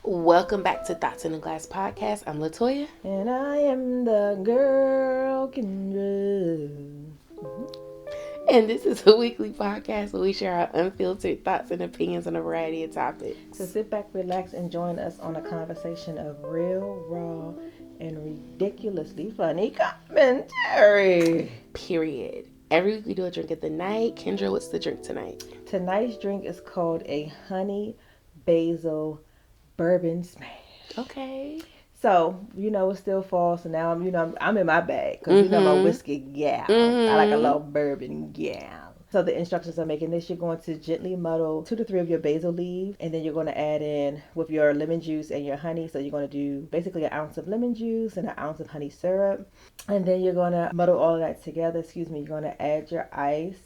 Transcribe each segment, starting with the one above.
Welcome back to ThoughtsNaGlass podcast. I'm Latoya. And I am the girl Kendra. And this is a weekly podcast where we share our unfiltered thoughts and opinions on a variety of topics. So sit back, relax, and join us on a conversation of real, raw, and ridiculously funny commentary. Period. Every week we do a drink of the night. Kendra, what's the drink tonight? Tonight's drink is called a Honey Basil Bourbon Smash. Okay. So, it's still fall, so now I'm in my bag, because I'm a whiskey gal. I like a little bourbon gal. So the instructions are making this: you're going to gently muddle 2 to 3 of your basil leaves, and then you're going to add in with your lemon juice and your honey. So you're going to do basically an ounce of lemon juice and an ounce of honey syrup, and then you're going to muddle all of that together. You're going to add your ice.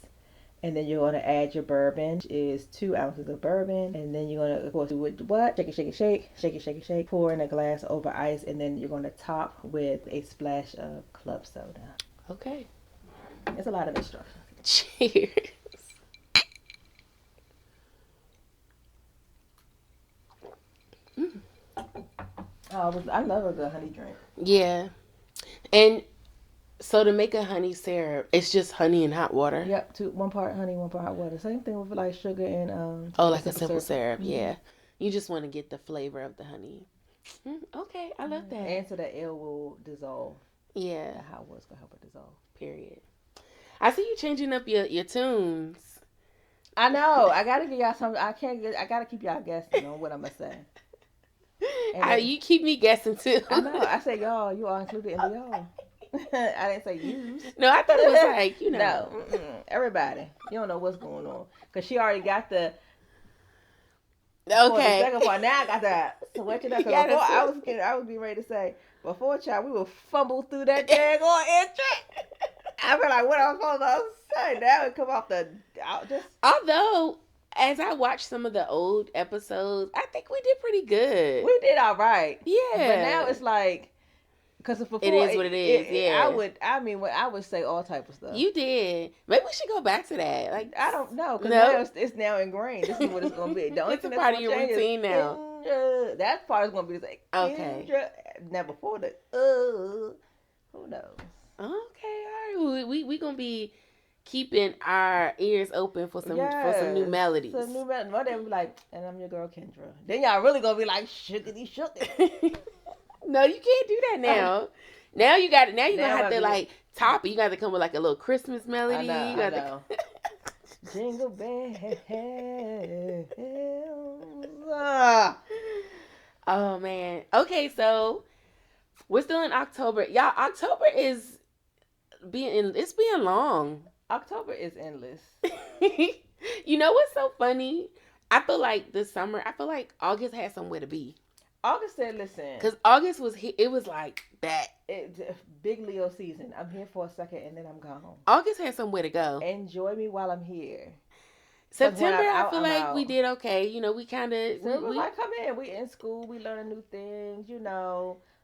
And then you're going to add your bourbon, which is 2 ounces of bourbon. And then you're going to, of course, do what? Shake it, shake it, shake. Shake it, shake it, shake. Pour in a glass over ice. And then you're going to top with a splash of club soda. Okay. It's a lot of instructions. Cheers. Oh, I love a good honey drink. Yeah. And so to make a honey syrup, it's just honey and hot water? Yep, 1 part honey, 1 part hot water. Same thing with like sugar and like a simple syrup. Yeah. You just want to get the flavor of the honey. Okay, I love that. And so the ale will dissolve. Yeah. The hot water's gonna help it dissolve. Period. I see you changing up your tunes. I know. I gotta give y'all something. I gotta keep y'all guessing on what I'm gonna say. You keep me guessing too. I know. I say y'all. You are included in the y'all. I didn't say yous. No, I thought it was like, No, everybody. You don't know what's going on. Because she already got the... Okay. The second part. Now I got that. Switch it up. Because before I was getting ready to say, before, child, we would fumble through that daggone entry. I feel like what I was supposed to say. Now it come off the... Although, as I watched some of the old episodes, I think we did pretty good. We did all right. Yeah. But now it's like... Because before it is what it is. Yeah, I would say all type of stuff. You did. Maybe we should go back to that. Like, I don't know, because now it's now ingrained. This is what it's gonna be. The only it's a part of your routine now. That part is gonna be like okay. Now before the who knows? Okay, all right. We gonna be keeping our ears open for some new melodies. Some new melodies. One day we be like, and I'm your girl Kendra. Then y'all really gonna be like shookity shookity. No, you can't do that now. Now you're gonna have to like top it. You got to come with like a little Christmas melody. I know. Jingle bells. Oh man. Okay, so we're still in October. Y'all, October is being long. October is endless. You know what's so funny? I feel like August had somewhere to be. August said, listen. Because August was like that. Big Leo season. I'm here for a second and then I'm gone. August had somewhere to go. Enjoy me while I'm here. September, I feel like we did okay. We kind of... We like, come in. We in school. We learning new things.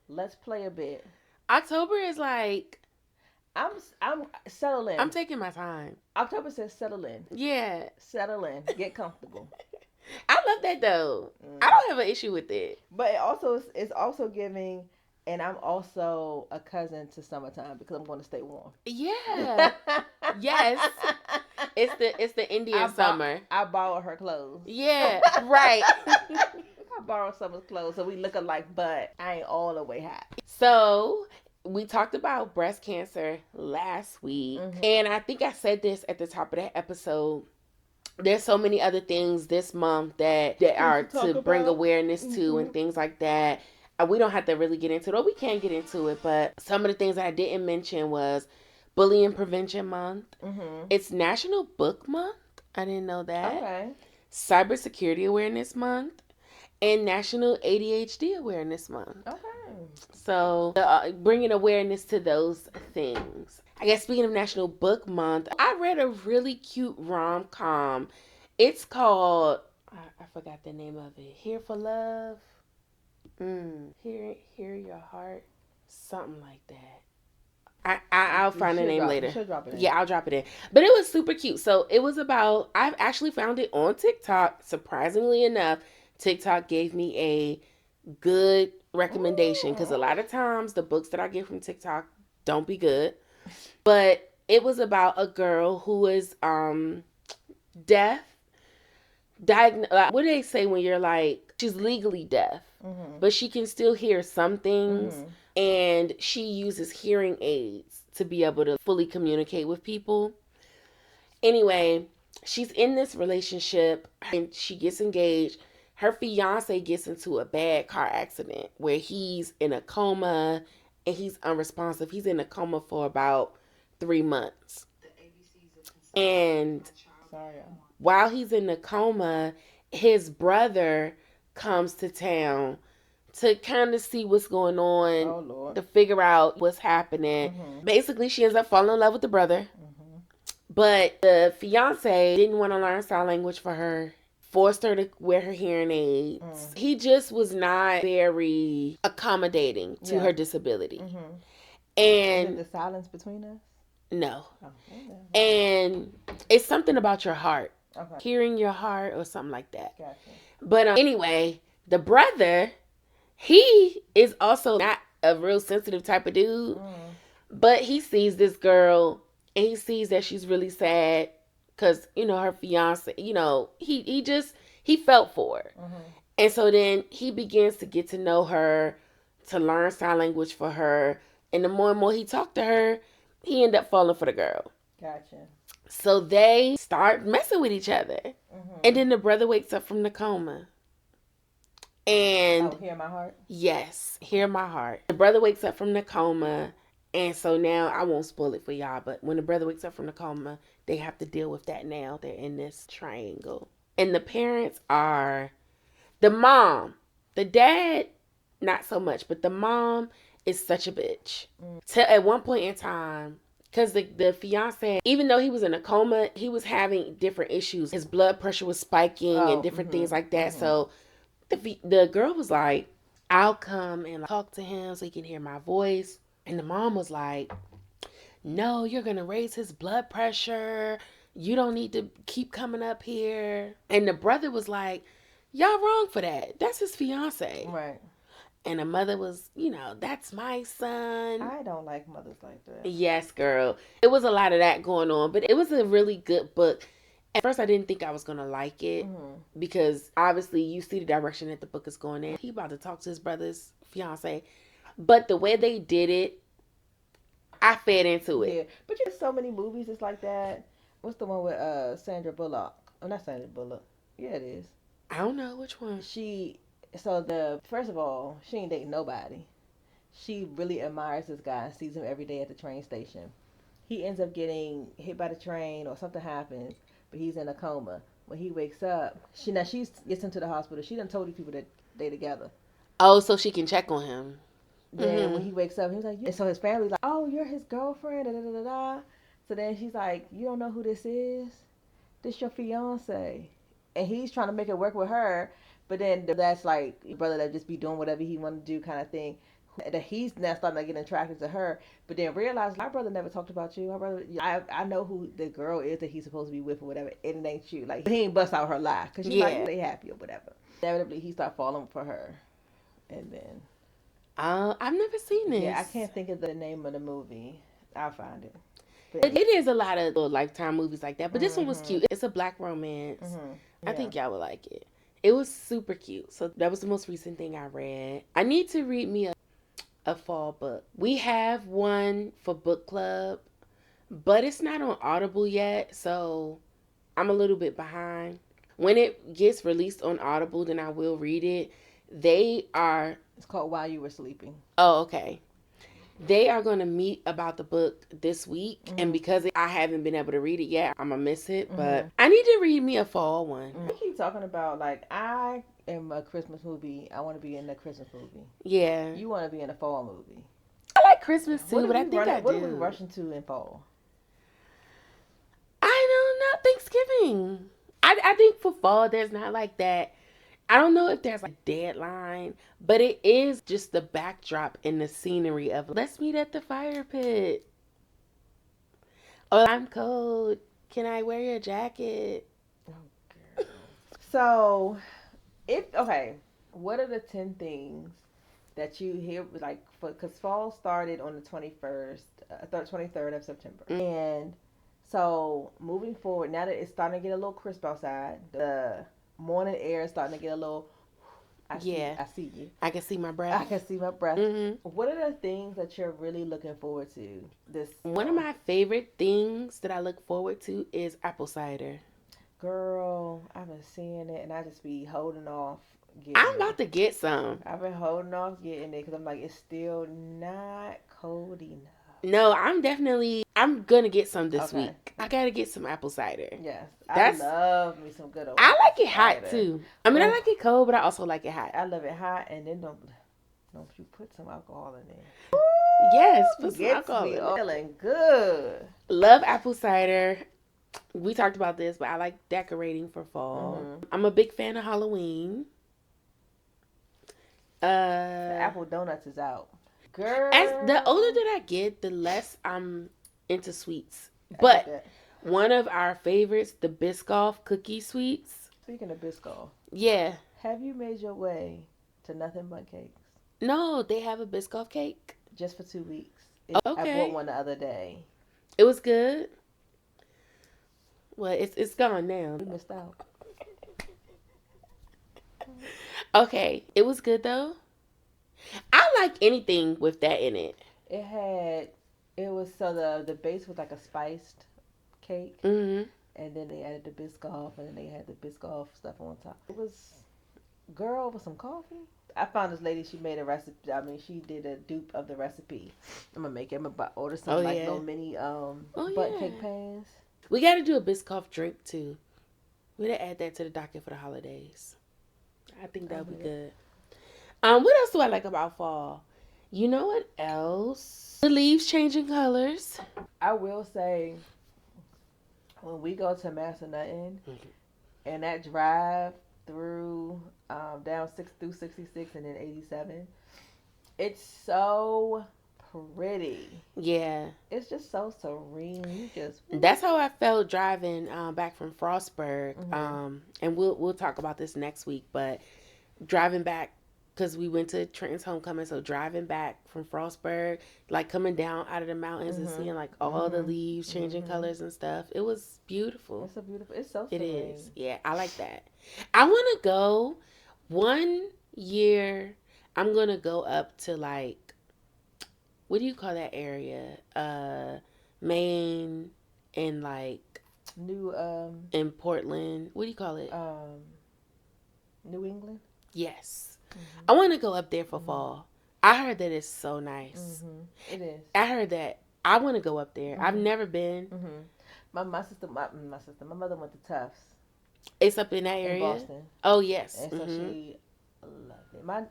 Let's play a bit. October is like... I'm settling. I'm taking my time. October says settle in. Yeah. Settle in. Get comfortable. I love that though. I don't have an issue with it. But it's also giving, and I'm also a cousin to summertime because I'm going to stay warm. Yeah. Yes. It's the Indian summer. I borrow her clothes. Yeah. Right. I borrow someone's clothes so we look alike, but I ain't all the way hot. So we talked about breast cancer last week, and I think I said this at the top of that episode. There's so many other things this month that are to bring awareness to and things like that. We don't have to really get into it, or we can get into it, but some of the things that I didn't mention was Bullying Prevention Month. It's National Book Month. I didn't know that. Okay. Cybersecurity Awareness Month and National ADHD Awareness Month. Okay. So bringing awareness to those things. I guess speaking of National Book Month, I read a really cute rom-com. It's called, I forgot the name of it. Here for Love. Hear Your Heart. Something like that. I'll find the name later. Yeah, I'll drop it in. But it was super cute. So it was about, I've actually found it on TikTok. Surprisingly enough, TikTok gave me a good recommendation, because a lot of times the books that I get from TikTok don't be good. But it was about a girl who is deaf. What do they say when you're like, she's legally deaf, but she can still hear some things, and she uses hearing aids to be able to fully communicate with people. Anyway, she's in this relationship and she gets engaged. Her fiance gets into a bad car accident where he's in a coma and he's unresponsive. He's in a coma for about 3 months. And while he's in the coma, his brother comes to town to kind of see what's going on, to figure out what's happening. Basically, she ends up falling in love with the brother. But the fiance didn't want to learn sign language for her, forced her to wear her hearing aids. He just was not very accommodating to her disability. And is it the silence between us? No. And it's something about your heart. Hearing your heart or something like that. Gotcha. But anyway, the brother, he is also not a real sensitive type of dude. But he sees this girl and he sees that she's really sad because, her fiance, he felt for her. And so then he begins to get to know her, to learn sign language for her. And the more and more he talked to her, he ended up falling for the girl. Gotcha. So they start messing with each other. And then the brother wakes up from the coma. And Hear My Heart? Yes, Hear My Heart. The brother wakes up from the coma. And so now, I won't spoil it for y'all, but when the brother wakes up from the coma, they have to deal with that now. They're in this triangle. And the parents are the mom. The dad, not so much, but the mom is such a bitch. At one point in time, because the fiance, even though he was in a coma, he was having different issues. His blood pressure was spiking and different things like that. So the girl was like, I'll come and talk to him so he can hear my voice. And the mom was like, no, you're going to raise his blood pressure. You don't need to keep coming up here. And the brother was like, y'all wrong for that. That's his fiance. Right. And the mother was, that's my son. I don't like mothers like that. Yes, girl. It was a lot of that going on, but it was a really good book. At first, I didn't think I was going to like it because obviously you see the direction that the book is going in. He about to talk to his brother's fiance. But the way they did it, I fed into it. Yeah, but there's so many movies that's like that. What's the one with Sandra Bullock? Oh, not Sandra Bullock. Yeah, it is. I don't know which one. First of all, she ain't dating nobody. She really admires this guy and sees him every day at the train station. He ends up getting hit by the train or something happens, but he's in a coma. When he wakes up, she gets him to the hospital. She done told these people that they together. Oh, so she can check on him. Then when he wakes up, he's like, and so his family's like, oh, you're his girlfriend, da da da da. So then she's like, you don't know who this is? This your fiance. And he's trying to make it work with her, but then that's like your brother that just be doing whatever he want to do kind of thing. That he's now starting to get attracted to her, but then realize my brother never talked about you. My brother, I know who the girl is that he's supposed to be with or whatever, and it ain't you. Like he ain't bust out her lie because she's like they happy or whatever. Inevitably, he start falling for her, and then. I've never seen this. Yeah, I can't think of the name of the movie. I'll find it. But it is a lot of little Lifetime movies like that. But this one was cute. It's a black romance. Yeah. I think y'all would like it. It was super cute. So that was the most recent thing I read. I need to read me a fall book. We have one for book club, but it's not on Audible yet. So I'm a little bit behind. When it gets released on Audible, then I will read it. It's called While You Were Sleeping. Oh, okay. They are going to meet about the book this week. And because I haven't been able to read it yet, I'm going to miss it. But I need to read me a fall one. I keep talking about, I am a Christmas movie. I want to be in a Christmas movie. Yeah. You want to be in a fall movie. I like Christmas too, but I think I do. What are we rushing to in fall? I don't know. Thanksgiving. I think for fall, there's not like that. I don't know if there's a deadline, but it is just the backdrop and the scenery of let's meet at the fire pit. Oh, I'm cold. Can I wear your jacket? Oh, girl. So, What are the 10 things that you hear, like, because fall started on the 23rd of September. And so moving forward, now that it's starting to get a little crisp outside, the morning air is starting to get a little, I see you. I can see my breath. I can see my breath. Mm-hmm. What are the things that you're really looking forward to this One of my favorite things that I look forward to is apple cider. Girl, I've been seeing it and I just be holding off. I'm about to get some. I've been holding off getting it because I'm like, it's still not cold enough. No, I'm gonna get some this week. I gotta get some apple cider. Yes, I love me some good old I like it hot cider too. I mean, I like it cold, but I also like it hot. I love it hot, and then don't you put some alcohol in there. Yes, put some alcohol in it. Feeling good. Love apple cider. We talked about this, but I like decorating for fall. Mm-hmm. I'm a big fan of Halloween. The apple donuts is out. Girl. As the older that I get, the less I'm into sweets. But one of our favorites, the Biscoff cookie sweets. Speaking of Biscoff. Yeah. Have you made your way to Nothing But Cakes? No, they have a Biscoff cake. Just for 2 weeks. Okay. I bought one the other day. It was good. Well, it's gone now. We missed out. Okay, it was good though. I like anything with that in it. The base was like a spiced cake. Mm-hmm. And then they added the Biscoff, and then they had the Biscoff stuff on top. It was, girl, with some coffee. I found this lady, she made a recipe. I mean, she did a dupe of the recipe. I'm going to make it. I'm going to order some little mini butt cake pans. We got to do a Biscoff drink, too. We got to add that to the docket for the holidays. I think that would be good. What else do I like about fall? You know what else? The leaves changing colors. I will say, when we go to Massanutten, and that drive through down 6 through 66 and then 87, it's so pretty. Yeah. It's just so serene. That's how I felt driving back from Frostburg. Mm-hmm. And we'll talk about this next week, but driving back, because we went to Trenton's homecoming, so driving back from Frostburg, like coming down out of the mountains and seeing like all the leaves changing colors and stuff. It was beautiful. It's so serene. It is. Yeah, I like that. I want to go one year. I'm going to go up to like, what do you call that area? Maine and like in Portland. What do you call it? New England? Yes. I want to go up there for fall. I heard that it's so nice. It is. I heard that. I want to go up there. I've never been. My mother went to Tufts. It's up in that area? In Boston. Oh, yes. And so she loved it. My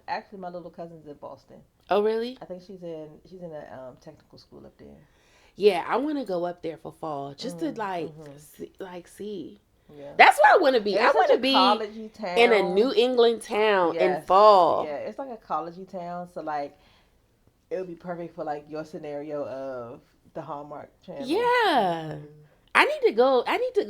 little cousin's in Boston. Oh, really? I think she's in a technical school up there. Yeah, I want to go up there for fall just to see. Yeah. That's where I want to be. I want to be in a New England town in fall. Yeah, it's like a collegey town, so like it would be perfect for like your scenario of the Hallmark Channel. Yeah. I need to go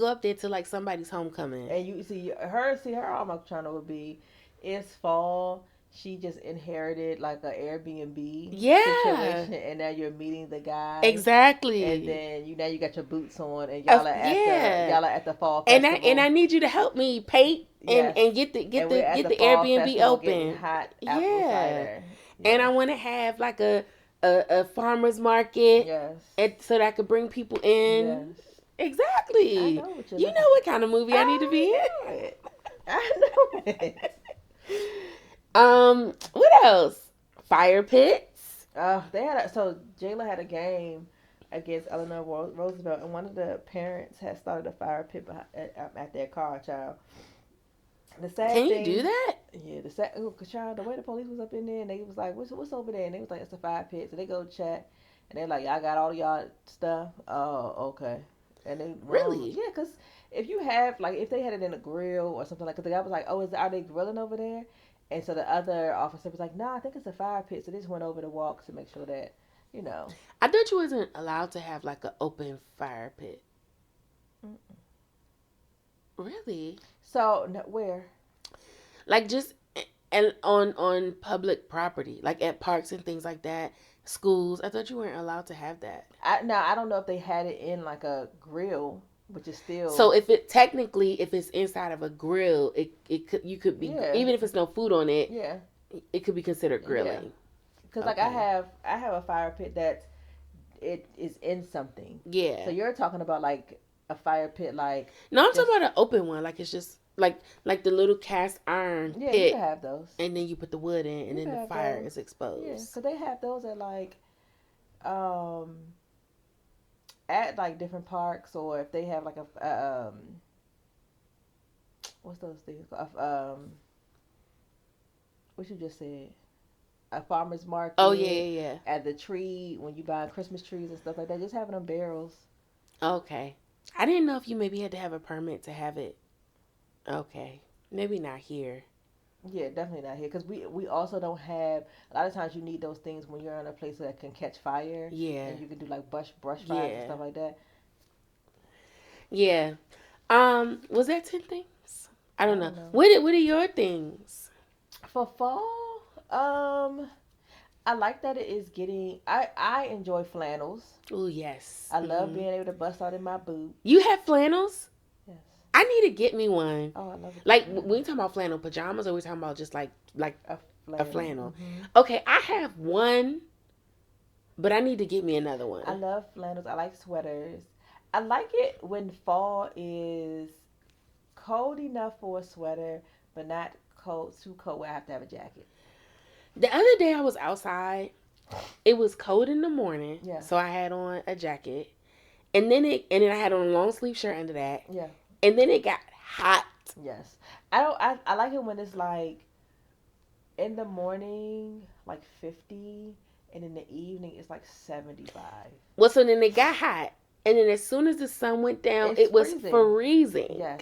up there to like somebody's homecoming. And you see her Hallmark Channel would be, it's fall. She just inherited like an Airbnb situation, and now you're meeting the guy. Exactly. And then you got your boots on, and y'all are at the fall festival. And I need you to help me paint and get the Airbnb open. Hot apple cider. And I want to have like a farmer's market. Yes. And so that I could bring people in. Yes. Exactly. You know what kind of movie I need to be in. I know it. What else? Fire pits. Jayla had a game against Eleanor Roosevelt, and one of the parents had started a fire pit at their car, child. Can you do that? Yeah, child, the way the police was up in there, and they was like, what's over there? And they was like, it's a fire pit. So they go chat, and they're like, y'all got all y'all stuff? Oh, okay. And they really? Yeah, because if you have, like, if they had it in a grill or something like, because the guy was like, are they grilling over there? And so the other officer was like, nah, I think it's a fire pit. So they just went over to walk to make sure that, I thought you wasn't allowed to have like an open fire pit. Mm-mm. Really? So, where? Like just And on public property, like at parks and things like that, schools. I thought you weren't allowed to have that. I don't know if they had it in like a grill, which is still. So if it's inside of a grill, it could you could be Yeah. even if it's no food on it. Yeah. It could be considered grilling. Because like I have a fire pit that it is in something. Yeah. So you're talking about like a fire pit like. No, I'm talking about an open one. Like it's just like the little cast iron Yeah, pit. you can have those. And then you put the wood in, and then the fire is exposed. Yeah, so they have those at like, at like different parks, or if they have like a what's those things? What you just said? A farmer's market. Oh yeah. At the tree when you buy Christmas trees and stuff like that, just having them barrels. Okay, I didn't know if you maybe had to have a permit to have it. Okay, maybe not here. Yeah, definitely not here because we also don't have. A lot of times you need those things when you're in a place that can catch fire. Yeah, and you can do like brush fires and stuff like that. Yeah. Was that 10 things? I don't know. What are your things? For fall, I like that it is getting. I enjoy flannels. Oh yes. I love being able to bust out in my boot. You have flannels? Yes. I need to get me one. Oh, I love it. Like we talking about flannel pajamas, or we talking about just like a flannel? Mm-hmm. Okay, I have one, but I need to get me another one. I love flannels. I like sweaters. I like it when fall is cold enough for a sweater, but not too cold where I have to have a jacket. The other day I was outside. It was cold in the morning, yeah. So I had on a jacket, and then I had on a long sleeve shirt under that. Yeah. And then it got hot. Yes. I like it when it's like in the morning like 50, and in the evening it's like 75. Well, so then it got hot, and then as soon as the sun went down, it was freezing. Yes.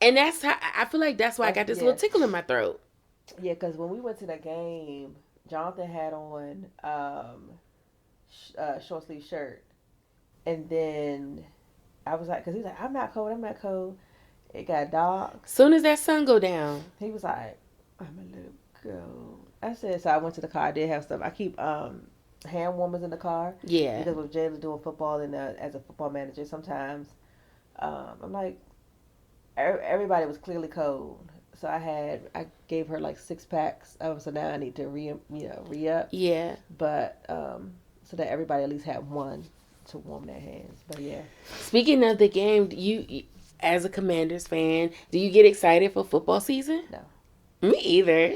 And that's how I feel like that's why I got this little tickle in my throat. Yeah, because when we went to the game, Jonathan had on short sleeve shirt, and then I was like, because he's like, I'm not cold. It got dark. Soon as that sun go down, he was like, I'm a little cold. I said, so I went to the car. I did have stuff. I keep hand warmers in the car. Yeah. Because with Jayla doing football and as a football manager, sometimes I'm like, everybody was clearly cold. So I gave her like 6 packs. So now I need to re-up. Yeah. But so that everybody at least had one to warm their hands. But yeah. Speaking of the game, you as a Commanders fan, do you get excited for football season? No. Me either.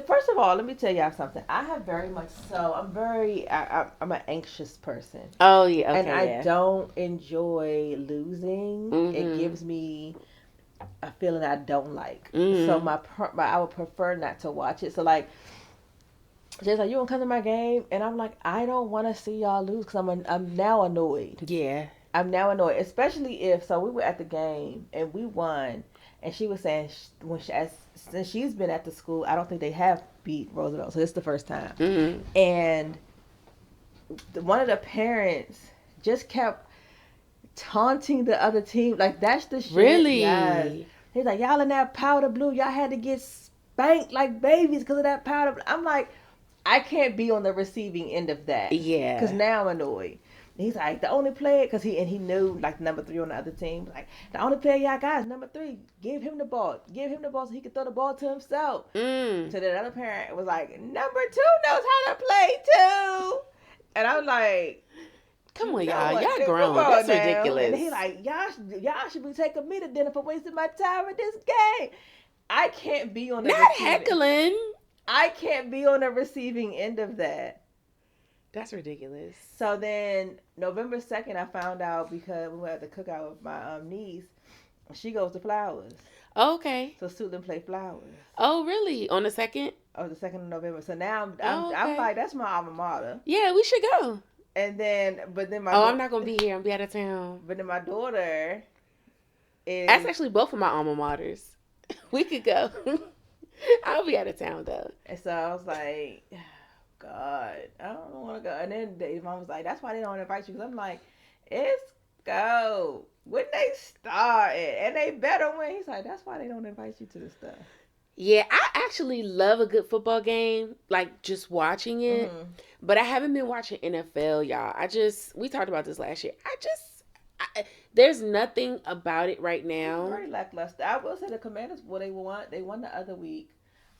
First of all, let me tell y'all something. I have very much so. I'm an anxious person. Oh yeah. Okay, and I don't enjoy losing. Mm-hmm. It gives me a feeling I don't like. Mm-hmm. So I would prefer not to watch it. So like, just like, you gonna come to my game, and I'm like, I don't want to see y'all lose because I'm now annoyed. Yeah. I'm now annoyed, especially if we were at the game and we won, and she was saying since she's been at the school, I don't think they have beat Roosevelt, so this is the first time. Mm-hmm. And one of the parents just kept taunting the other team, like, that's the shit. Really? Yes. He's like, y'all in that powder blue, y'all had to get spanked like babies because of that powder blue. I'm like, I can't be on the receiving end of that. Yeah. Because now I'm annoyed. He's like, the only player, because he knew like number 3 on the other team. Like, the only player y'all got is number 3. Give him the ball so he can throw the ball to himself. So the other parent was like, number 2 knows how to play too. And I was like, come on, y'all grown. That's now. Ridiculous. And he's like, y'all should be taking me to dinner for wasting my time in this game. I can't be on the not heckling. I can't be on the receiving end of that. That's ridiculous. So then November 2nd, I found out because we were at the cookout with my niece. She goes to Flowers. Okay. So Suitland play Flowers. Oh, really? On the 2nd? Oh, the 2nd of November. So now I'm like, that's my alma mater. Yeah, we should go. And then, my I'm not going to be here. I'm be out of town. But then my daughter is... That's actually both of my alma maters. We could go. I'll be out of town, though. And so I was like... God, I don't want to go. And then Dave's mom was like, that's why they don't invite you. Because I'm like, it's go. When they start it, and they better win. He's like, that's why they don't invite you to the stuff. Yeah, I actually love a good football game, like just watching it. Mm-hmm. But I haven't been watching NFL, y'all. We talked about this last year. There's nothing about it right It's now. very lackluster. I will say the Commanders, well, they won the other week.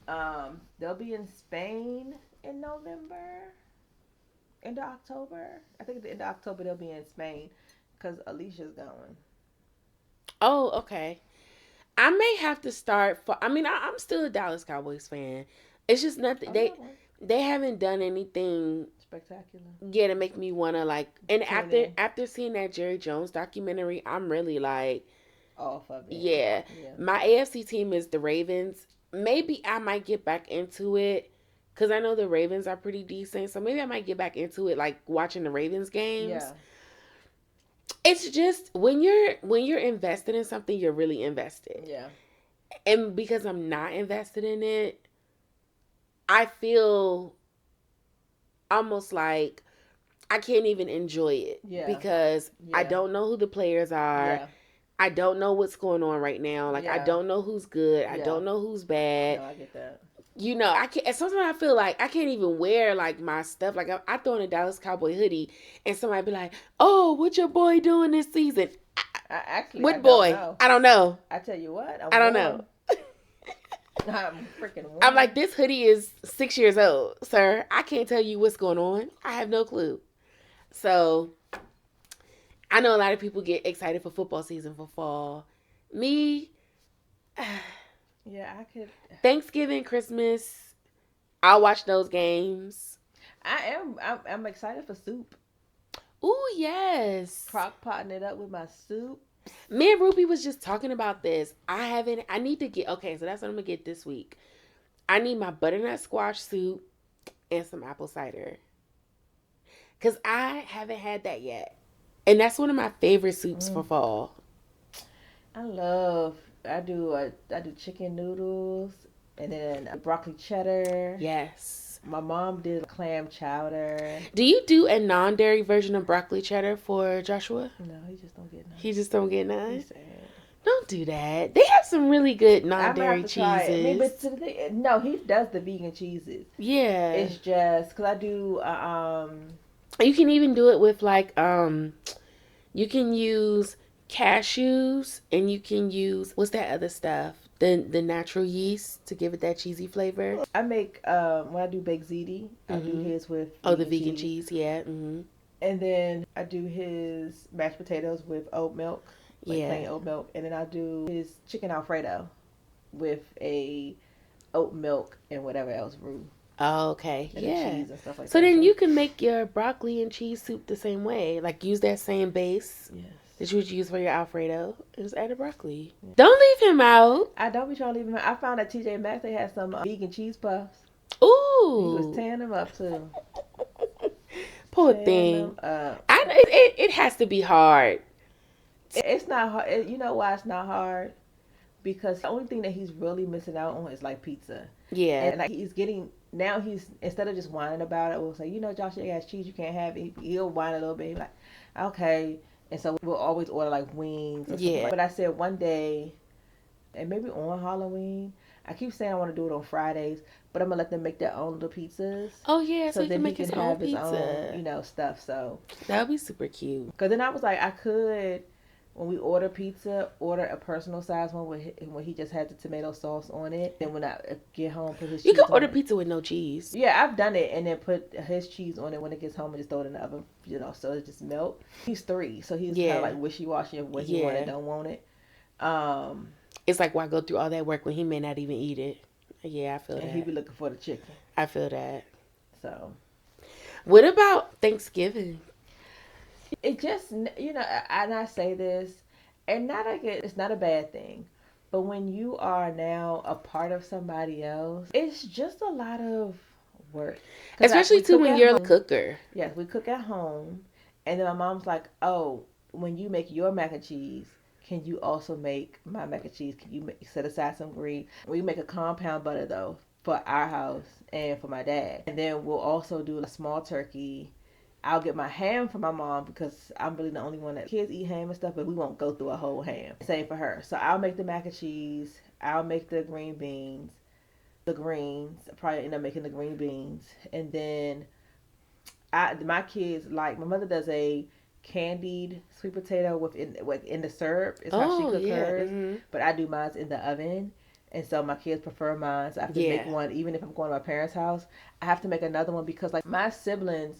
They'll be in Spain in November, end of October. I think at the end of October they'll be in Spain because Alicia's going. Oh, okay. I may have to start. I'm still a Dallas Cowboys fan. It's just nothing. Oh, you're one. They haven't done anything. Spectacular. Yeah, to make me wanna like. And Tune after in. after seeing that Jerry Jones documentary, I'm really like, Off of it. yeah. Yeah. My AFC team is the Ravens. Maybe I might get back into it because I know the Ravens are pretty decent. So maybe I might get back into it, like watching the Ravens games. Yeah. It's just when you're invested in something, you're really invested. Yeah. And because I'm not invested in it, I feel almost like I can't even enjoy it. Yeah. Because I Yeah. don't know who the players are. Yeah. I don't know what's going on right now. Like I Yeah. don't know who's good. I Yeah. don't know who's bad. No, I get that. I can't. Sometimes I feel like I can't even wear like my stuff. Like I throw in a Dallas Cowboy hoodie, and somebody be like, "Oh, what your boy doing this season?" I What don't boy? know. I don't know. I tell you what, I don't know. I'm freaking warm. I'm like, this hoodie is 6 years old, sir. I can't tell you what's going on. I have no clue. So I know a lot of people get excited for football season for fall. Me, Yeah, I could. Thanksgiving, Christmas, I'll watch those games. I'm excited for soup. Ooh, yes. Crock potting it up with my soup. Me and Ruby was just talking about this. I need to get, okay, so that's what I'm going to get this week. I need my butternut squash soup and some apple cider. Because I haven't had that yet. And that's one of my favorite soups for fall. I do chicken noodles and then broccoli cheddar. Yes. My mom did clam chowder. Do you do a non-dairy version of broccoli cheddar for Joshua? No, he just don't get none. He just don't get none? He's sad. Don't do that. They have some really good non-dairy cheeses. I mean, but no, he does the vegan cheeses. Yeah. It's just because I do. You can even do it with like you can use cashews and you can use what's that other stuff? The natural yeast to give it that cheesy flavor. I make when I do baked ziti, I do his with the vegan cheese, yeah. Mm-hmm. And then I do his mashed potatoes with oat milk, plain oat milk, and then I do his chicken Alfredo with a oat milk and whatever else roux. Oh, okay. And cheese and stuff like so that. Then you can make your broccoli and cheese soup the same way. Like use that same base that you would use for your Alfredo. And just add the broccoli. Yeah. Don't leave him out. I don't be trying to leave him out. I found at TJ Maxx they had some vegan cheese puffs. Ooh. He was tearing them up too. Poor thing. I know it has to be hard. It's not hard. You know why it's not hard? Because the only thing that he's really missing out on is like pizza. Yeah. And like he's instead of just whining about it, we'll say, Josh, you got cheese, you can't have it. He'll whine a little bit. He'll be like, okay. And so we'll always order like wings. Yeah. But I said one day, and maybe on Halloween, I keep saying I want to do it on Fridays, but I'm gonna let them make their own little pizzas. Oh yeah, so then he can have his own, stuff. So that would be super cute. Because then I was like, I could, when we order pizza, order a personal size one when he just had the tomato sauce on it. Then when I get home, put his cheese on it. You can order pizza with no cheese. Yeah, I've done it and then put his cheese on it when it gets home and just throw it in the oven, so it just melt. He's 3, so he's kind of like wishy-washy of what he want and don't want it. It's like, why go through all that work when he may not even eat it? Yeah, I feel that. And he be looking for the chicken. I feel that. So. What about Thanksgiving? It just, and I say this, and it's not a bad thing, but when you are now a part of somebody else, it's just a lot of work. Especially too when you're a cooker. Yes, we cook at home, and then my mom's like, oh, when you make your mac and cheese, can you also make my mac and cheese? Can you set aside some greens? We make a compound butter though for our house and for my dad, and then we'll also do a small turkey. I'll get my ham for my mom because I'm really the only one that kids eat ham and stuff, but we won't go through a whole ham. Same for her. So I'll make the mac and cheese. I'll make the green beans. the greens. I probably end up making the green beans, and then my kids like my mother does a candied sweet potato in the syrup is how she cook hers, but I do mine in the oven. And so my kids prefer mine. So I have to make one even if I'm going to my parents' house. I have to make another one because like my siblings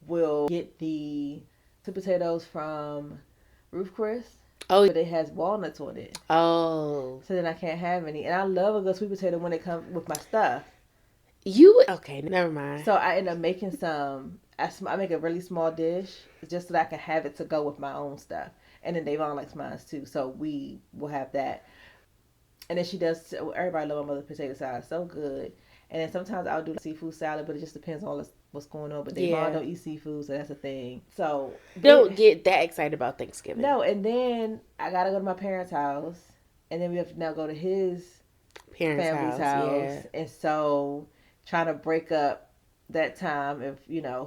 will get the sweet potatoes from Ruth Chris. Oh, but it has walnuts on it. Oh. So then I can't have any. And I love a good sweet potato when it comes with my stuff. Okay, never mind. So I end up making some. I make a really small dish just so that I can have it to go with my own stuff. And then Davon likes mine too. So we will have that. And then she does, everybody love my mother's potato salad. So good. And then sometimes I'll do seafood salad, but it just depends on what's going on. But Davon don't eat seafood, so that's a thing. So don't get that excited about Thanksgiving. No, and then I got to go to my parents' house. And then we have to now go to his family's house. Yeah. And so trying to break up that time of,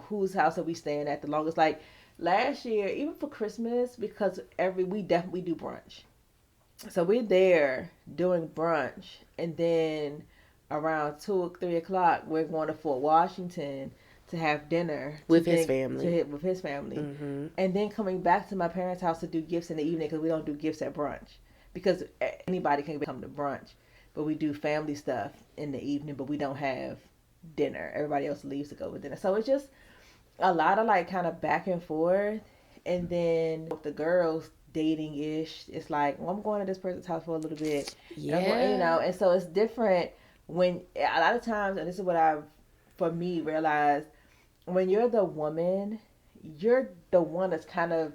whose house are we staying at the longest. Like last year, even for Christmas, because we definitely do brunch. So we're there doing brunch, and then around 2 or 3 o'clock, we're going to Fort Washington to have dinner with his family. Mm-hmm. And then coming back to my parents' house to do gifts in the evening because we don't do gifts at brunch because anybody can come to brunch, but we do family stuff in the evening, but we don't have dinner. Everybody else leaves to go with dinner. So it's just a lot of like kind of back and forth, and then with the girls dating-ish, it's like, well, I'm going to this person's house for a little bit. Yeah. And so it's different when a lot of times, and this is what I've, for me, realized, when you're the woman, you're the one that's kind of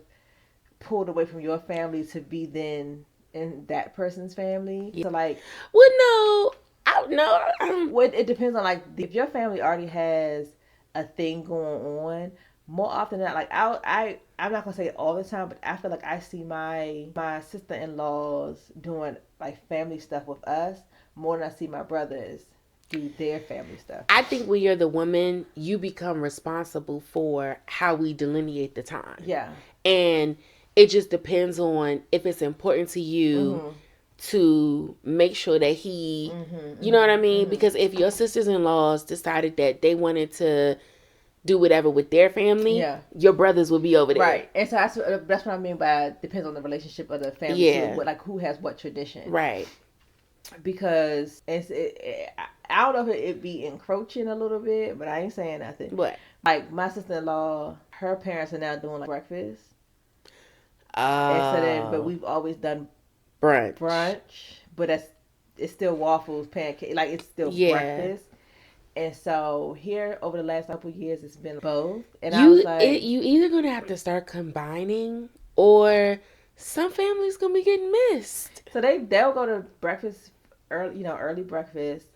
pulled away from your family to be then in that person's family. Yeah. So like, well, no, I don't know. Well, it depends on like if your family already has a thing going on. More often than not, like I'm not gonna say it all the time, but I feel like I see my sister-in-laws doing like family stuff with us more than I see my brothers do their family stuff. I think when you're the woman, you become responsible for how we delineate the time. Yeah. And it just depends on if it's important to you to make sure that he, you know what I mean? Because if your sisters-in-laws decided that they wanted to do whatever with their family, your brothers will be over there. Right. And so that's what I mean by depends on the relationship of the family too. Like who has what tradition. Right. Because I don't know if it'd be encroaching a little bit, but I ain't saying nothing. What? Like my sister-in-law, her parents are now doing like breakfast. And so then, but we've always done brunch, but it's still waffles, pancakes, like it's still breakfast. And so here over the last couple of years, it's been both. And I was like, you either gonna have to start combining, or some families gonna be getting missed. So they'll go to breakfast early breakfast,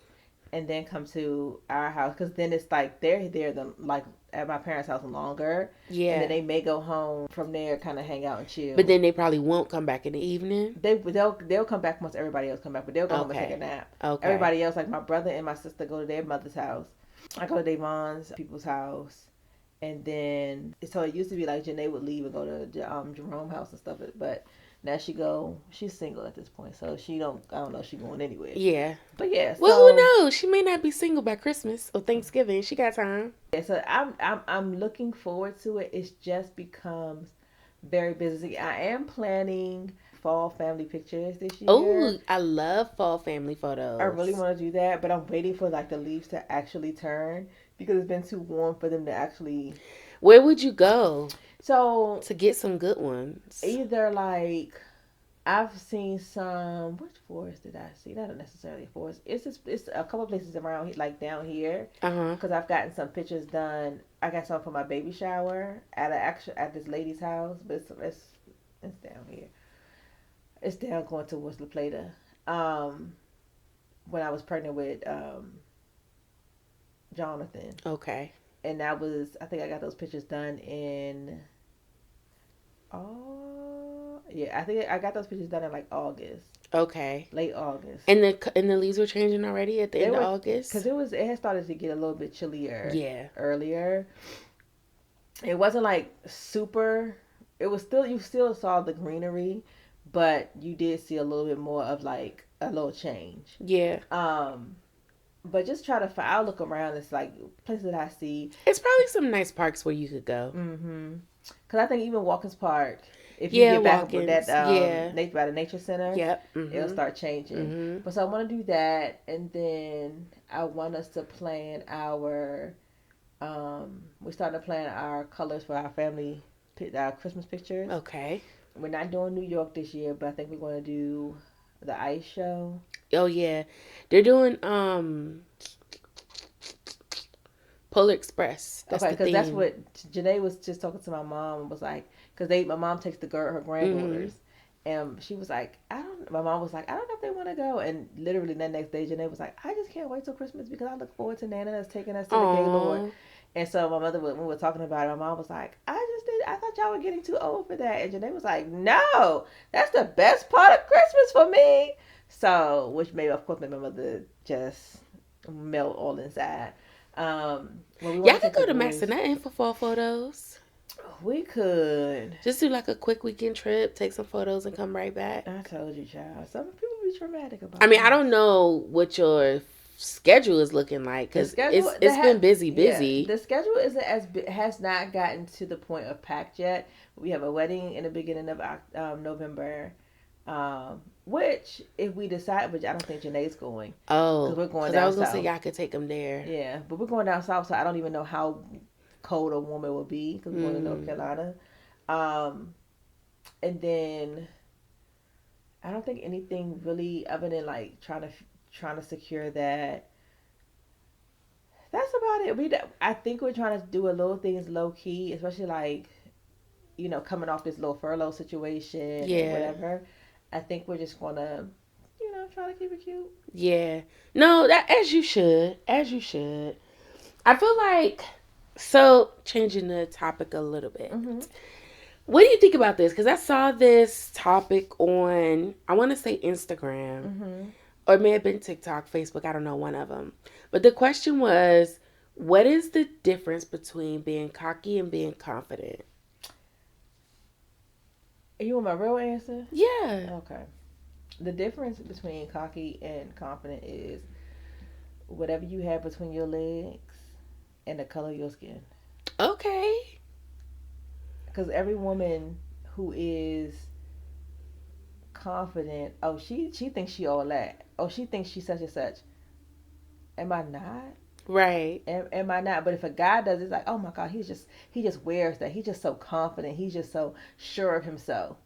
and then come to our house because then it's like they're there like at my parents' house longer. Yeah. And then they may go home from there, kind of hang out and chill. But then they probably won't come back in the evening. They'll come back once everybody else come back, but they'll go home and take a nap. Okay. Everybody else, like my brother and my sister, go to their mother's house. I go to Davon's people's house. And then, so it used to be like Janae would leave and go to Jerome's house and stuff, but now she's single at this point, so I don't know if she's going anywhere. Yeah. But yeah. Well, who knows? She may not be single by Christmas or Thanksgiving. She got time. Yeah, so I'm looking forward to it. It just becomes very busy. I am planning fall family pictures this year. Oh, I love fall family photos. I really want to do that, but I'm waiting for like the leaves to actually turn because it's been too warm for them to actually. Where would you go? So to get some good ones, either like I've seen some. Which forest did I see? Not necessarily a forest. It's a couple of places around, like down here. Because I've gotten some pictures done. I got some for my baby shower at this lady's house, but it's down here. It's down going towards La Plata. When I was pregnant with Jonathan. Okay. And I think I got those pictures done in, I think I got those pictures done in like August. Okay. Late August. And the leaves were changing already at the end of August? Because it had started to get a little bit chillier. Yeah. Earlier. It wasn't like super, you still saw the greenery, but you did see a little bit more of like a little change. Yeah. But just try to find. I'll look around. It's like places that I see. It's probably some nice parks where you could go. Because I think even Watkins Park, if you Yeah, get back up with Watkins. that Yeah. by the nature center, Yep. it'll start changing. But so I want to do that, and then I want us to plan our. We're starting to plan our colors for our family, our Christmas pictures. Okay. We're not doing New York this year, but I think we're going to do the ice show. Oh yeah, they're doing Polar Express. That's okay, because that's what Janae was just talking to my mom and was like, because my mom takes her granddaughters, and she was like, my mom was like, I don't know if they want to go, and literally the next day Janae was like, I just can't wait till Christmas because I look forward to Nana that's taking us to the Gaylord. And so my mother, when we were talking about it, my mom was like, I thought y'all were getting too old for that. And Janae was like, no, that's the best part of Christmas for me. So, which made, of course, made my mother just melt all inside. Y'all could go to Massanutten for fall photos. We could. Just do like a quick weekend trip, take some photos, and come right back. I told you, child. Some people be traumatic about it. I mean, I don't know what your schedule is looking like because it's been busy. Yeah, the schedule has not gotten to the point of packed yet. We have a wedding in the beginning of November, which if we decide, which I don't think Janae's going. Oh, because we're going down south. I was gonna say y'all could take them there. Yeah, but we're going down south, so I don't even know how cold or warm it will be because we're going to North Carolina. And then I don't think anything really other than like trying to secure that. That's about it. I think we're trying to do a little things low key, especially like, coming off this little furlough situation and whatever. I think we're just gonna, try to keep it cute. Yeah. No, that as you should. I feel like, so changing the topic a little bit. What do you think about this? Because I saw this topic on, I want to say Instagram. Or it may have been TikTok, Facebook, I don't know, one of them. But the question was, what is the difference between being cocky and being confident? You want my real answer? Yeah. Okay. The difference between cocky and confident is whatever you have between your legs and the color of your skin. Okay. Because every woman who is confident, she thinks she all that. Oh, she thinks she's such and such. Am I not? Right. Am I not? But if a guy does, it's like, oh my God, he just wears that. He's just so confident. He's just so sure of himself.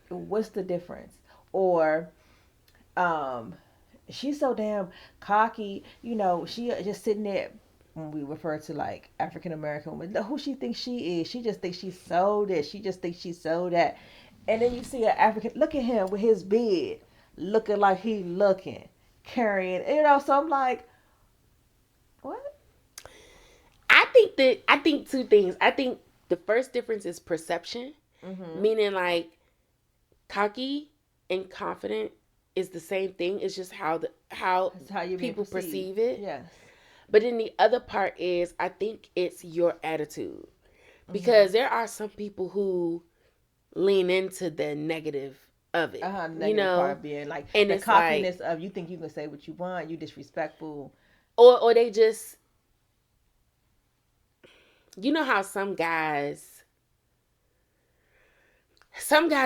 What's the difference? Or, she's so damn cocky. She just sitting there. When we refer to like African American women, who she thinks she is. She just thinks she's so this. She just thinks she's so that. And then you see an African, look at him with his beard, looking like he looking, carrying, so I'm like, what? I think two things. I think the first difference is perception, meaning like cocky and confident is the same thing. It's just how people perceive it. Yes. But then the other part is, I think it's your attitude. Because there are some people who lean into the negative of it. Negative part being like, and the cockiness of you think you can say what you want, you disrespectful. Or they just, how some guys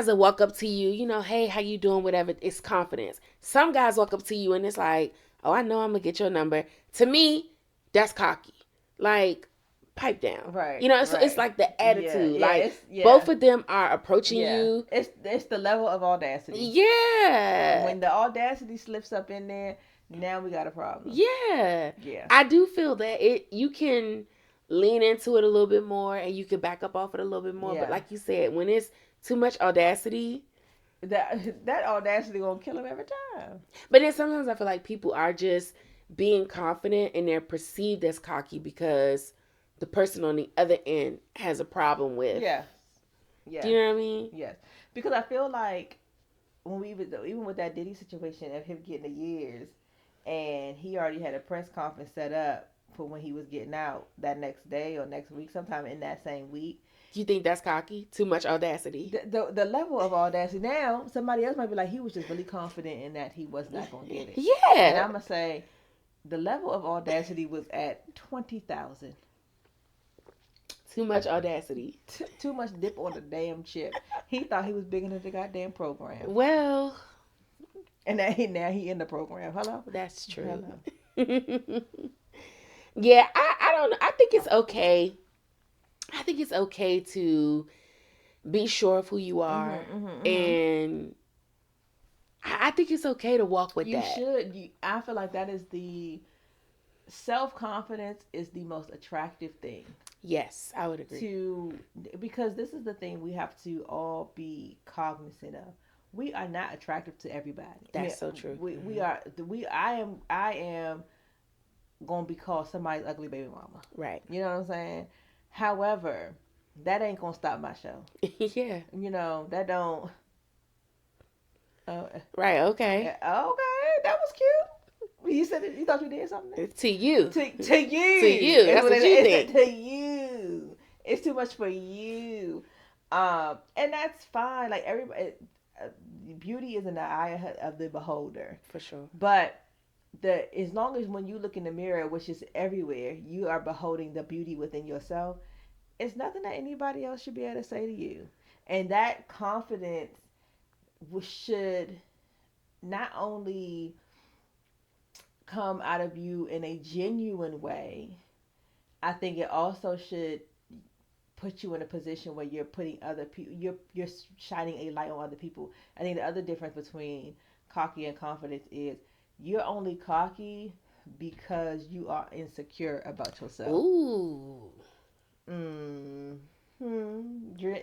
will walk up to you, hey, how you doing, whatever. It's confidence. Some guys walk up to you and it's like, oh, I know I'm going to get your number. To me, that's cocky. Like, pipe down. Right. So it's like the attitude. Yeah, like, both of them are approaching you. It's the level of audacity. Yeah. When the audacity slips up in there, now we got a problem. Yeah. Yeah. I do feel that you can lean into it a little bit more and you can back up off it a little bit more. Yeah. But like you said, when it's too much audacity, that audacity gonna kill him every time. But then sometimes I feel like people are just being confident and they're perceived as cocky because the person on the other end has a problem with. Yeah. Yeah. Do you know what I mean? Yes. Because I feel like when even with that Diddy situation of him getting the years, and he already had a press conference set up for when he was getting out that next day or next week, sometime in that same week. You think that's cocky? Too much audacity? The level of audacity. Now, somebody else might be like, he was just really confident in that he was not going to get it. Yeah. And I'm going to say, the level of audacity was at 20,000. Too much audacity. Too much dip on the damn chip. He thought he was big into the goddamn program. Well. And now he in the program. Hello? That's true. Hello. Yeah, I don't know. I think it's okay. I think it's okay to be sure of who you are. And I think it's okay to walk with that. You should. I feel like that is the self-confidence is the most attractive thing. Yes, I would agree. Because this is the thing we have to all be cognizant of. We are not attractive to everybody. That's so true. I am gonna be called somebody's ugly baby mama. Right. You know what I'm saying? However, that ain't gonna stop my show. Yeah. You know, that don't. Right. Okay. Okay, that was cute. You said it, you thought you did something? To you. To you. To you. That's what you think. To you. It's too much for you. And that's fine. Like everybody, beauty is in the eye of the beholder. For sure. But as long as when you look in the mirror, which is everywhere, you are beholding the beauty within yourself, it's nothing that anybody else should be able to say to you. And that confidence should not only come out of you in a genuine way, I think it also should put you in a position where you're putting other people, you're shining a light on other people. I think the other difference between cocky and confidence is you're only cocky because you are insecure about yourself. Ooh.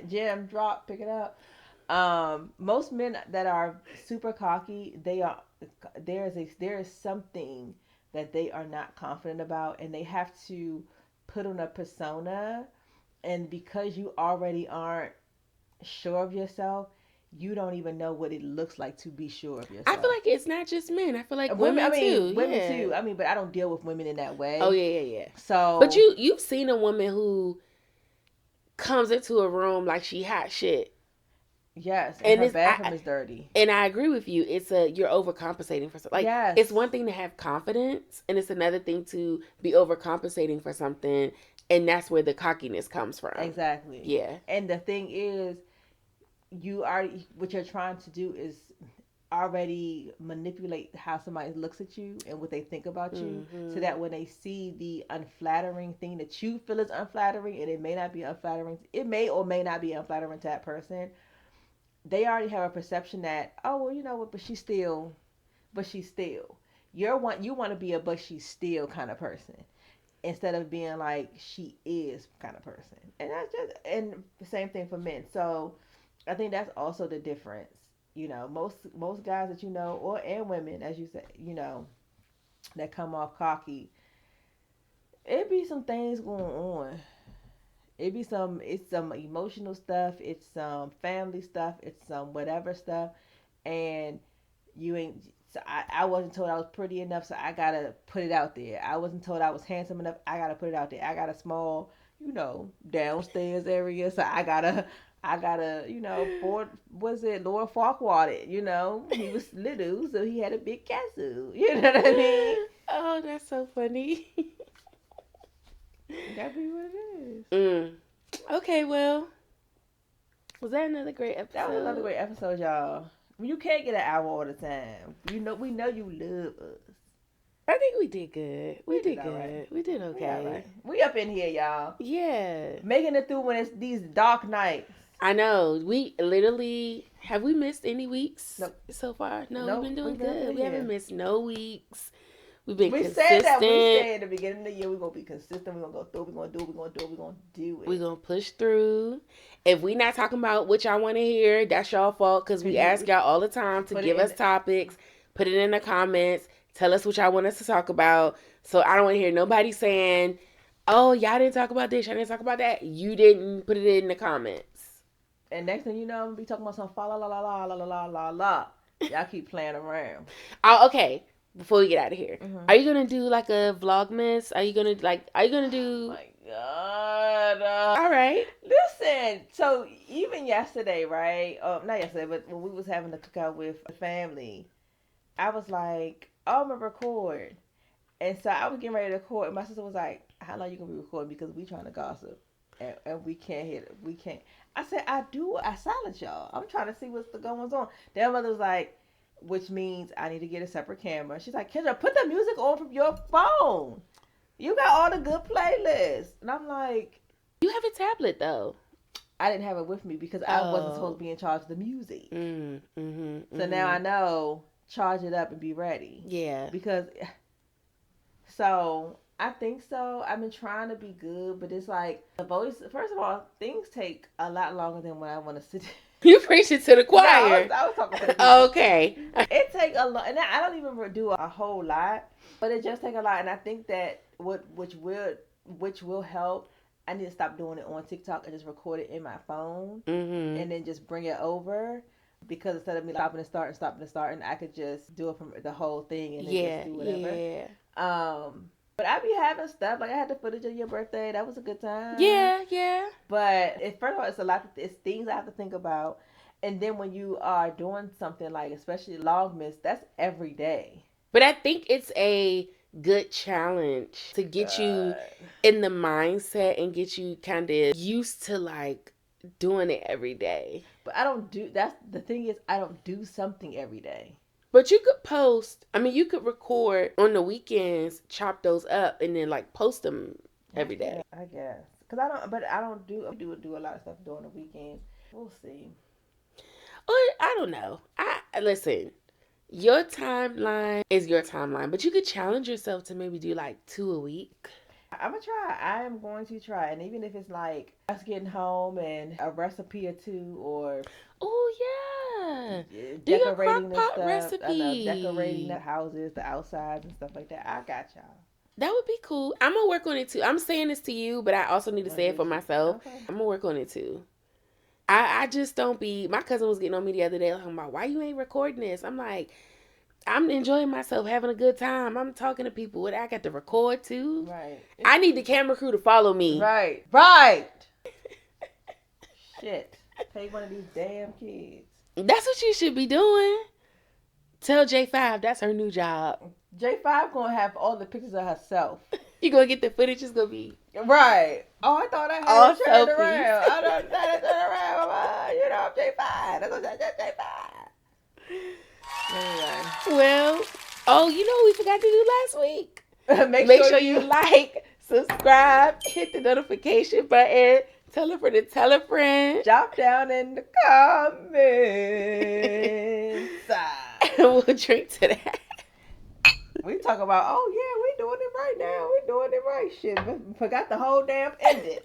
Jam drop, pick it up. Most men that are super cocky, there is something that they are not confident about, and they have to put on a persona. And because you already aren't sure of yourself, you don't even know what it looks like to be sure of yourself. I feel like it's not just men. I feel like women too. Women too. I mean, but I don't deal with women in that way. Oh yeah. So, but you've seen a woman who comes into a room like she hot shit. Yes, and her bathroom is dirty. And I agree with you. You're overcompensating for something. Like, yes. It's one thing to have confidence, and it's another thing to be overcompensating for something, and that's where the cockiness comes from. Exactly. Yeah. And the thing is, what you're trying to do is already manipulate how somebody looks at you and what they think about you, so that when they see the unflattering thing that you feel is unflattering, and it may not be unflattering, it may or may not be unflattering to that person, they already have a perception that, oh, well, you know what, but she's still. You want to be a but she's still kind of person, instead of being like she is kind of person. And that's and the same thing for men. So I think that's also the difference. You know, most guys that you know, and women, as you say, you know, that come off cocky, it be some things going on. It's some emotional stuff, it's some family stuff, it's some whatever stuff, and you ain't. So I wasn't told I was pretty enough, so I gotta put it out there. I wasn't told I was handsome enough, I gotta put it out there. I got a small, downstairs area, so I gotta, Lord Farquaad it, he was little, so he had a big castle. You know what I mean? Oh, that's so funny. That be what it is. Okay, well, was that another great episode? That was another great episode, y'all. You can't get an hour all the time. We know you love us. I think we did good. We did good. Right. We did okay. Right. We up in here, y'all. Yeah. Making it through when it's these dark nights. I know. We literally, have we missed any weeks so far? No, nope, we've been doing good. We haven't missed no weeks. We've been consistent. We said at the beginning of the year we're going to be consistent. We're going to go through. We're going to do it. We're going to do it. We're going to do it. We're going to push through. If we not talking about what y'all want to hear, that's y'all fault, because we ask y'all all the time to give us topics. Put it in the comments. Tell us what y'all want us to talk about. So I don't want to hear nobody saying, oh, y'all didn't talk about this. Y'all didn't talk about that. You didn't put it in the comments. And next thing you know, I'm going to be talking about some fa la la la la la la la la. Y'all keep playing around. Oh, okay. before we get out of here, are you gonna do like a vlogmas? Are you gonna do? Oh my God. All right. Listen, so even yesterday, right? Not yesterday, but when we was having the cookout with the family, I was like, oh, I'm gonna record. And so I was getting ready to record, and my sister was like, how long you gonna be recording? Because we trying to gossip. And we can't hit it. We can't. I said, I silence y'all. I'm trying to see what's going on. Their mother was like, which means I need to get a separate camera. She's like, Kendra, put the music on from your phone. You got all the good playlists. And I'm like, you have a tablet though. I didn't have it with me because I wasn't supposed to be in charge of the music. So now I know, charge it up and be ready. Yeah. Because, so I think so. I've been trying to be good, but it's like the voice. First of all, things take a lot longer than when I want to sit. You preach it to the choir. No, I was talking to the people. Okay. It take a lot, and I don't even do a whole lot, but it just take a lot. And I think that which will help. I need to stop doing it on TikTok and just record it in my phone, and then just bring it over. Because instead of me stopping and starting, I could just do it from the whole thing and then just do whatever. Yeah. But I be having stuff like I had the footage of your birthday. That was a good time. Yeah. But first of all, it's a lot. It's things I have to think about, and then when you are doing something like, especially Logmas, that's every day. But I think it's a good challenge to get you in the mindset and get you kind of used to like doing it every day. But I don't do. That's the thing is, I don't do something every day. But you could post. I mean, you could record on the weekends, chop those up, and then like post them every day. I guess. Cause I don't do a lot of stuff during the weekend. We'll see. Or I don't know. Listen. Your timeline is your timeline, but you could challenge yourself to maybe do like 2 a week. I'm gonna try. I am going to try, and even if it's like us getting home and a recipe or two, or decorating the stuff, recipe, decorating the houses, the outsides, and stuff like that. I got y'all. That would be cool. I'm gonna work on it too. I'm saying this to you, but I also need to say it for myself. Okay. I'm gonna work on it too. I just don't be. My cousin was getting on me the other day, like, about why you ain't recording this. I'm like, I'm enjoying myself, having a good time. I'm talking to people. What I got to record too. Right. I need the camera crew to follow me. Right. Shit. Pay one of these damn kids. That's what you should be doing. Tell J5 that's her new job. J5 gonna have all the pictures of herself. You gonna get the footage? It's gonna be right. Oh, I thought I had it turned around. I don't turn around. You know, I'm J5. That's what J5. Anyway. Well, you know what we forgot to do last week? Make sure you like, subscribe, hit the notification button, tell a friend to tell a friend. Drop down in the comments. And we'll drink to that. We talk about, we doing it right now. We doing it right. Shit, forgot the whole damn ending.